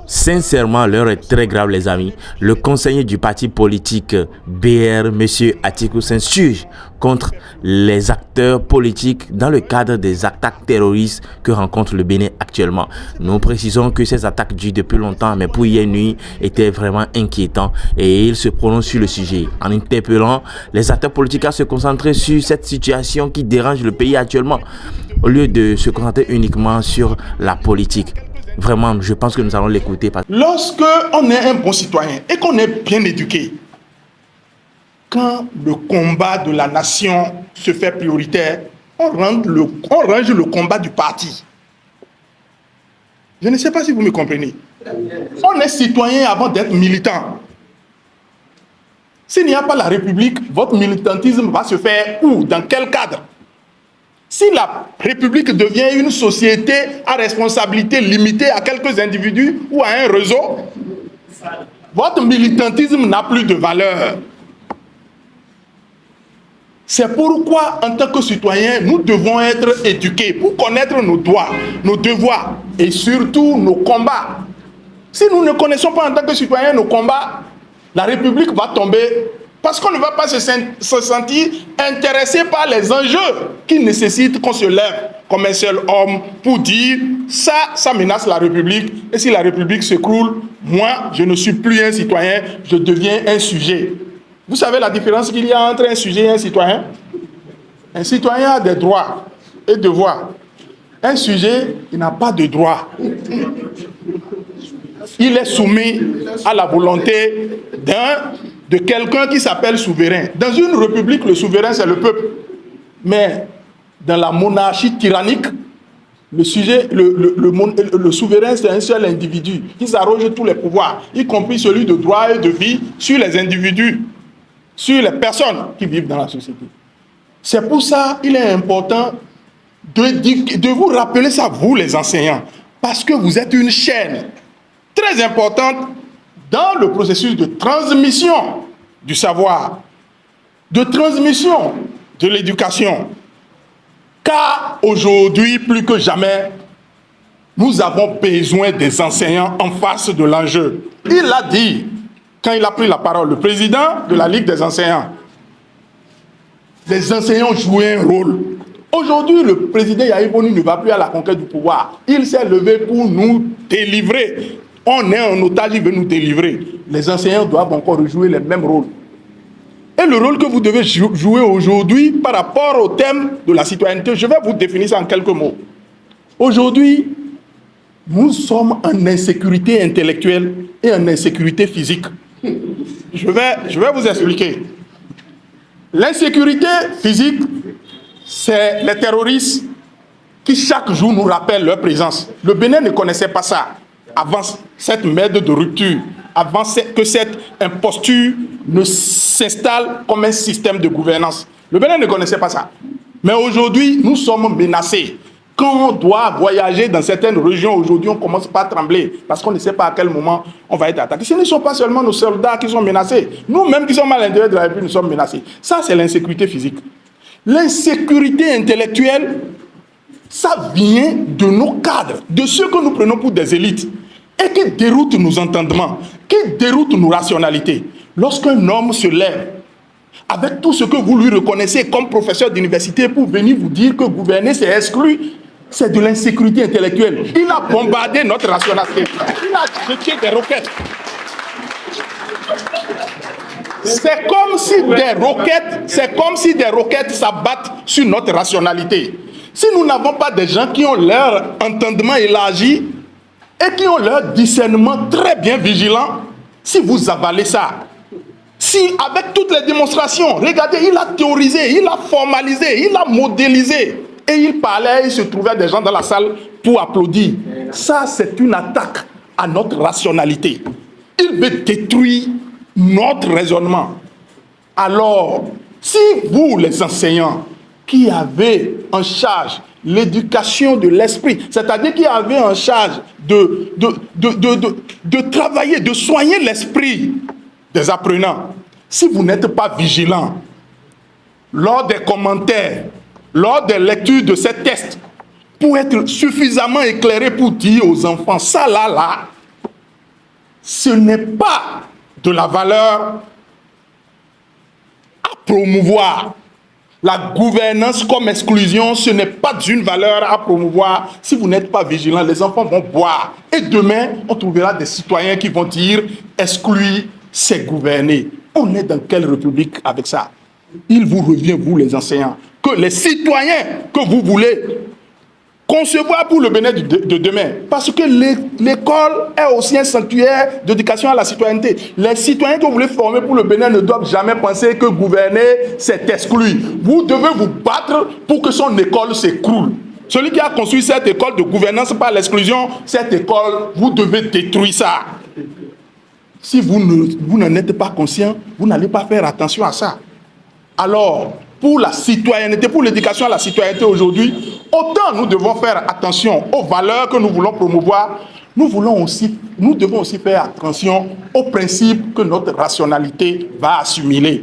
Sincèrement, l'heure est très grave, les amis. Le conseiller du parti politique BR, M. Atikou, s'insurge contre les acteurs politiques dans le cadre des attaques terroristes que rencontre le Bénin actuellement. Nous précisons que ces attaques durent depuis longtemps, mais pour hier nuit, étaient vraiment inquiétants et il se prononce sur le sujet en interpellant les acteurs politiques à se concentrer sur cette situation qui dérange le pays actuellement, au lieu de se concentrer uniquement sur la politique. Vraiment, je pense que nous allons l'écouter. Lorsque on est un bon citoyen et qu'on est bien éduqué, quand le combat de la nation se fait prioritaire, on range le combat du parti. Je ne sais pas si vous me comprenez. On est citoyen avant d'être militant. S'il n'y a pas la République, votre militantisme va se faire où? Dans quel cadre? Si la République devient une société à responsabilité limitée à quelques individus ou à un réseau, votre militantisme n'a plus de valeur. C'est pourquoi, en tant que citoyens, nous devons être éduqués pour connaître nos droits, nos devoirs et surtout nos combats. Si nous ne connaissons pas en tant que citoyens nos combats, la République va tomber parce qu'on ne va pas se sentir intéressé par les enjeux qui nécessitent qu'on se lève comme un seul homme pour dire ça menace la République. Et si la République s'écroule, moi, je ne suis plus un citoyen, je deviens un sujet. Vous savez la différence qu'il y a entre un sujet et un citoyen? Un citoyen a des droits et devoirs. Un sujet, il n'a pas de droits. Il est soumis à la volonté de quelqu'un qui s'appelle souverain. Dans une république, le souverain, c'est le peuple. Mais dans la monarchie tyrannique, le souverain, c'est un seul individu qui s'arroge tous les pouvoirs, y compris celui de droit et de vie, sur les individus, sur les personnes qui vivent dans la société. C'est pour ça qu'il est important de vous rappeler ça, vous les enseignants, parce que vous êtes une chaîne très importante dans le processus de transmission du savoir, de transmission de l'éducation. Car aujourd'hui, plus que jamais, nous avons besoin des enseignants en face de l'enjeu. Il l'a dit quand il a pris la parole, le président de la Ligue des enseignants. Les enseignants jouaient un rôle. Aujourd'hui, le président Yahya Boni ne va plus à la conquête du pouvoir. Il s'est levé pour nous délivrer. On est en otage, il veut nous délivrer. Les enseignants doivent encore jouer les mêmes rôles. Et le rôle que vous devez jouer aujourd'hui par rapport au thème de la citoyenneté, je vais vous définir ça en quelques mots. Aujourd'hui, nous sommes en insécurité intellectuelle et en insécurité physique. Je vais vous expliquer. L'insécurité physique, c'est les terroristes qui chaque jour nous rappellent leur présence. Le Bénin ne connaissait pas ça avant cette merde de rupture, avant que cette imposture ne s'installe comme un système de gouvernance. Le Bénin ne connaissait pas ça. Mais aujourd'hui, nous sommes menacés. Quand on doit voyager dans certaines régions, aujourd'hui, on commence pas à trembler parce qu'on ne sait pas à quel moment on va être attaqué. Ce ne sont pas seulement nos soldats qui sont menacés. Nous-mêmes qui sommes à l'intérieur de la République, nous sommes menacés. Ça, c'est l'insécurité physique. L'insécurité intellectuelle, ça vient de nos cadres, de ceux que nous prenons pour des élites et qui déroutent nos entendements, qui déroutent nos rationalités. Lorsqu'un homme se lève avec tout ce que vous lui reconnaissez comme professeur d'université pour venir vous dire que gouverner c'est exclu, c'est de l'insécurité intellectuelle. Il a bombardé notre rationalité. Il a jeté des roquettes. C'est comme si des roquettes s'abattent sur notre rationalité. Si nous n'avons pas des gens qui ont leur entendement élargi et qui ont leur discernement très bien vigilant, si vous avalez ça, si avec toutes les démonstrations, regardez, il a théorisé, il a formalisé, il a modélisé, et il parlait, il se trouvait des gens dans la salle pour applaudir. Ça, c'est une attaque à notre rationalité. Il veut détruire notre raisonnement. Alors, si vous, les enseignants, qui avez en charge l'éducation de l'esprit, c'est-à-dire qui avez en charge de travailler, de soigner l'esprit des apprenants, si vous n'êtes pas vigilants, lors des commentaires, lors des lectures de ces tests, pour être suffisamment éclairé pour dire aux enfants, ça là, ce n'est pas de la valeur à promouvoir. La gouvernance comme exclusion, ce n'est pas d'une valeur à promouvoir. Si vous n'êtes pas vigilant, les enfants vont boire. Et demain, on trouvera des citoyens qui vont dire « exclure, c'est gouverner ». On est dans quelle république avec ça? Il vous revient, vous les enseignants, que les citoyens que vous voulez concevoir pour le bien-être de demain. Parce que l'école est aussi un sanctuaire d'éducation à la citoyenneté. Les citoyens que vous voulez former pour le bien-être ne doivent jamais penser que gouverner, c'est exclure. Vous devez vous battre pour que son école s'écroule. Celui qui a construit cette école de gouvernance par l'exclusion, cette école, vous devez détruire ça. Si vous n'en êtes pas conscient, vous n'allez pas faire attention à ça. Alors, pour la citoyenneté, pour l'éducation à la citoyenneté aujourd'hui, autant nous devons faire attention aux valeurs que nous voulons promouvoir, nous devons aussi faire attention aux principes que notre rationalité va assimiler.